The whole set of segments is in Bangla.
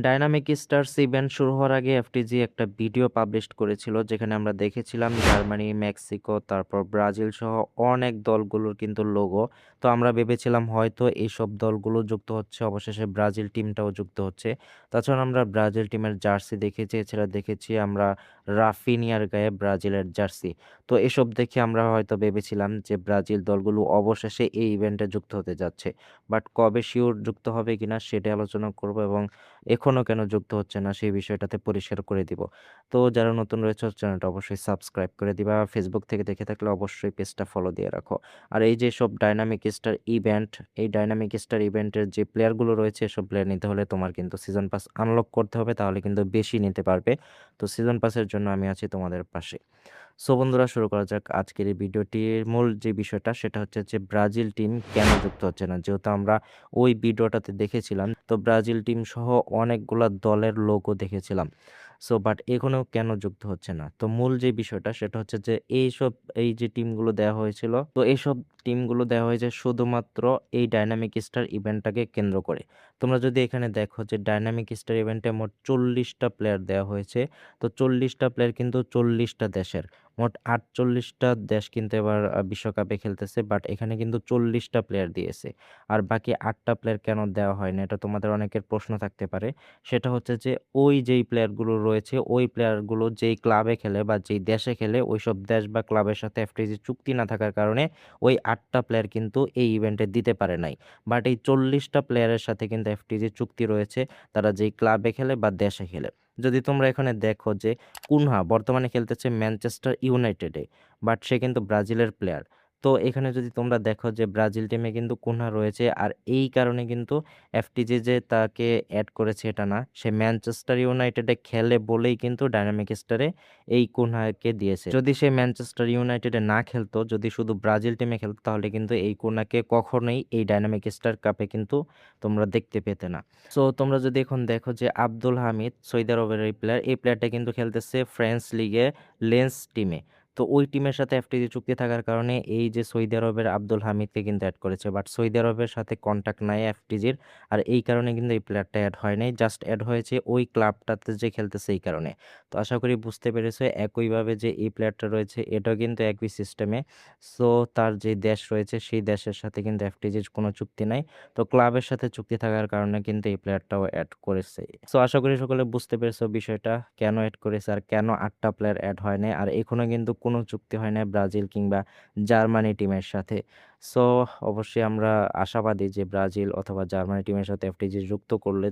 ডায়নামিক স্টারস ইভেন্ট শুরু হওয়ার আগে এফটিজি একটা ভিডিও পাবলিশ করেছিল যেখানে আমরা দেখেছিলাম জার্মানি, মেক্সিকো, তারপর ব্রাজিল সহ অনেক দলগুলোর কিন্তু লোগো। তো আমরা ভেবেছিলাম হয়তো এইসব দলগুলো যুক্ত হচ্ছে, অবশেষে ব্রাজিল টিমটাও যুক্ত হচ্ছে। তাছাড়া আমরা ব্রাজিল টিমের জার্সি দেখেছি, এছাড়া দেখেছি আমরা রাফিনিয়ার গায়ে ব্রাজিলের জার্সি। তো এসব দেখে আমরা হয়তো ভেবেছিলাম যে ব্রাজিল দলগুলো অবশেষে এই ইভেন্টে যুক্ত হতে যাচ্ছে, বাট কবে শিওর যুক্ত হবে কিনা সেটা আলোচনা করব এবং এখনো কেন যুক্ত হচ্ছে না সেই বিষয়টাতে পরিষ্কার করে দিব। তো যারা নতুন রয়েছে চ্যানেলটা অবশ্যই সাবস্ক্রাইব করে দিবা, ফেসবুক থেকে দেখে থাকলে অবশ্যই পেজটা ফলো দিয়ে রাখো। আর এই যে সব ডাইনামিক স্টার ইভেন্ট, এই ডাইনামিক স্টার ইভেন্টের যে প্লেয়ারগুলো রয়েছে এসব প্লেয়ার নিতে হলে তোমার কিন্তু সিজন পাস আনলক করতে হবে, তাহলে কিন্তু বেশি নিতে পারবে। তো সিজন পাসের জন্য আমি আছি তোমাদের পাশে। সো বন্ধুরা, শুরু করা যাক আজকের এই ভিডিওটির মূল যে বিষয়টা, সেটা হচ্ছে যে ব্রাজিল টিম কেন যুক্ত হচ্ছে না। যেহেতু আমরা ওই ভিডিওটাতে দেখেছিলাম, তো ব্রাজিল টিম সহ অনেকগুলা দলের লোগো দেখেছিলাম। সো বাট এখনো কেন যুক্ত হচ্ছে না, তো মূল যে বিষয়টা সেটা হচ্ছে যে এই যে টিমগুলো দেওয়া হয়েছিল, তো এইসব টিমগুলো দেওয়া হয়েছে শুধুমাত্র এই ডাইনামিক স্টার ইভেন্টটাকে কেন্দ্র করে। তোমরা যদি এখানে দেখো যে ডাইনামিক স্টার ইভেন্টে মোট 40টা প্লেয়ার দেওয়া হয়েছে। তো 40টা প্লেয়ার কিন্তু 40টা দেশের, মোট 48টা দেশ কিন্তু এবার বিশ্বকাপে খেলতেছে, বাট এখানে কিন্তু 40টা প্লেয়ার দিয়েছে। আর বাকি 8টা প্লেয়ার কেন দেওয়া হয় না, এটা তোমাদের অনেকের প্রশ্ন থাকতে পারে। সেটা হচ্ছে যে ওই যেই প্লেয়ারগুলো রয়েছে, ওই প্লেয়ারগুলো যেই ক্লাবে খেলে বা যেই দেশে খেলে, ওই সব দেশ বা ক্লাবের সাথে এফটিজি চুক্তি না থাকার কারণে ওই 8টা প্লেয়ার কিন্তু এই ইভেন্টে দিতে পারে নাই। বাট এই 40টা প্লেয়ারের সাথে কিন্তু এফটিজি চুক্তি রয়েছে, তারা যেই ক্লাবে খেলে বা দেশে খেলে। যদি তোমরা এখানে দেখো যে কুনহা বর্তমানে খেলতেছে ম্যানচেস্টার ইউনাইটেডে, বাট সে কিন্তু ব্রাজিলের প্লেয়ার। তো এখানে যদি তোমরা দেখো যে ব্রাজিল টিমে কিন্তু কুনহা রয়েছে, আর এই কারণে কিন্তু এফটিজি যে তাকে অ্যাড করেছে এটা না, সে ম্যানচেস্টার ইউনাইটেডে খেলে বলেই কিন্তু ডায়নামিক স্টারে এই কুনহাকে দিয়েছে। যদি সে ম্যানচেস্টার ইউনাইটেডে না খেলতো, যদি শুধু ব্রাজিল টিমে খেলতো, তাহলে কিন্তু এই কুনহাকে কখনোই এই ডায়নামিক স্টার কাপে কিন্তু তোমরা দেখতে পেতে না। সো তোমরা যদি এখন দেখো যে আব্দুল হামিদ সৌদি আরবের এই প্লেয়ার, এই প্লেয়ারটা কিন্তু খেলতেছে ফ্রেঞ্চ লিগে লেন্স টিমে। তো ওই টিমের সাথে এফটিজি চুক্তি থাকার কারণে এই যে সৌদি আরবের আব্দুল হামিদকে কিন্তু অ্যাড করেছে, বাট সৌদি আরবের সাথে কন্ট্যাক্ট নাই এফটিজির। আর এই কারণে কিন্তু এই প্লেয়ারটা অ্যাড হয় নাই, জাস্ট অ্যাড হয়েছে ওই ক্লাবটাতে যে খেলতেছে এই কারণে। তো আশা করি বুঝতে পেরেছো। একইভাবে যে এই প্লেয়ারটা রয়েছে এটাও কিন্তু একই সিস্টেমে। সো তার যে দেশ রয়েছে সেই দেশের সাথে কিন্তু এফটিজির কোনো চুক্তি নাই। তো ক্লাবের সাথে চুক্তি থাকার কারণে কিন্তু এই প্লেয়ারটাও অ্যাড করেছে। সো আশা করি সকলে বুঝতে পেরেছো বিষয়টা, কেন অ্যাড করেছে আর কেন 8টা প্লেয়ার অ্যাড হয় নাই। আর এখনো কিন্তু কোনো চুক্তি হয় না ব্রাজিল কিংবা জার্মানি টিমের সাথে। সো অবশ্যই আমরা আশাবাদী যে ব্রাজিল অথবা জার্মানি টিমের সাথে এফটিজি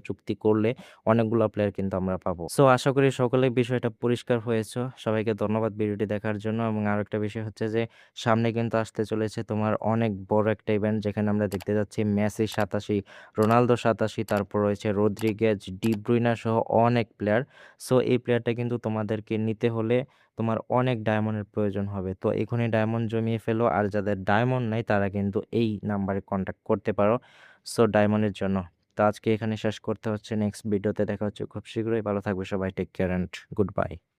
চুক্তি করলে অনেকগুলো প্লেয়ার কিন্তু আমরা পাবো। সো আশা করি সকলে বিষয়টা পরিষ্কার হয়েছে। সবাইকে ধন্যবাদ ভিডিওটি দেখার জন্য। এবং আরো একটা বিষয় হচ্ছে যে সামনে কিন্তু আসতে চলেছে তোমার অনেক বড় একটা ইভেন্ট, যেখানে আমরা দেখতে যাচ্ছি মেসি 87, রোনালদো 87, তারপর রয়েছে রদ্রিগেজ, ডি ব্রুইনা সহ অনেক প্লেয়ার। সো এই প্লেয়ারটা কিন্তু তোমাদেরকে নিতে হলে তোমার অনেক ডায়মন্ডের প্রয়োজন হবে। তো এখনই ডায়মন্ড জমিয়ে ফেলো, আর যাদের ডায়মন্ড নাই তারা কিন্তু এই নাম্বারে কন্ট্যাক্ট করতে পারো সো ডায়মন্ডের জন্য। তো আজকে এখানে শেষ করতে হচ্ছে, নেক্সট ভিডিওতে দেখা হচ্ছে খুব শীঘ্রই। ভালো থাকবে সবাই, take care and good bye.